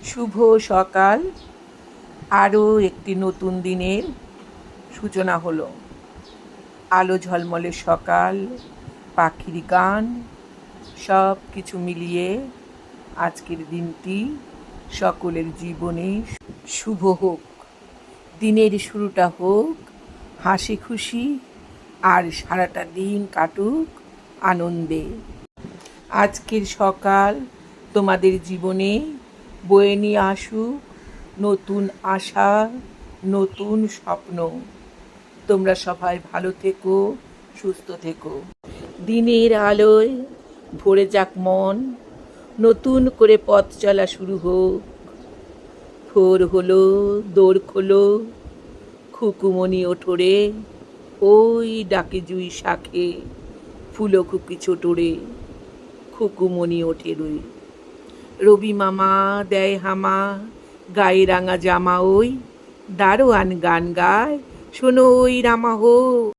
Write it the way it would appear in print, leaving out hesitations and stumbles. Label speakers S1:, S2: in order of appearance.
S1: শুভ সকাল। আরও একটি নতুন দিনের সূচনা হলো। আলো ঝলমলে সকাল, পাখির গান, সব কিছু মিলিয়ে আজকের দিনটি সকলের জীবনে শুভ হোক। দিনের শুরুটা হোক হাসি খুশি, আর সারাটা দিন কাটুক আনন্দে। আজকের সকাল তোমাদের জীবনে বয়ে নিয়ে আসুক নতুন আশা, নতুন স্বপ্ন। তোমরা সবাই ভালো থেকো, সুস্থ থেকো। দিনের আলোয় ভরে যাক মন, নতুন করে পথ চলা শুরু হোক। ভোর হলো, দোর খোলো, খুকুমনি ওঠোরে, ওই ডাকে জুই শাখে, ফুলো খুকি ছোটরে, খুকুমনি ওঠে রই। রবি মামা দেয় হামা, গায়ে রাঙা জামা ওই, দারোয়ান গান গায়, শোনো ওই রামা হো।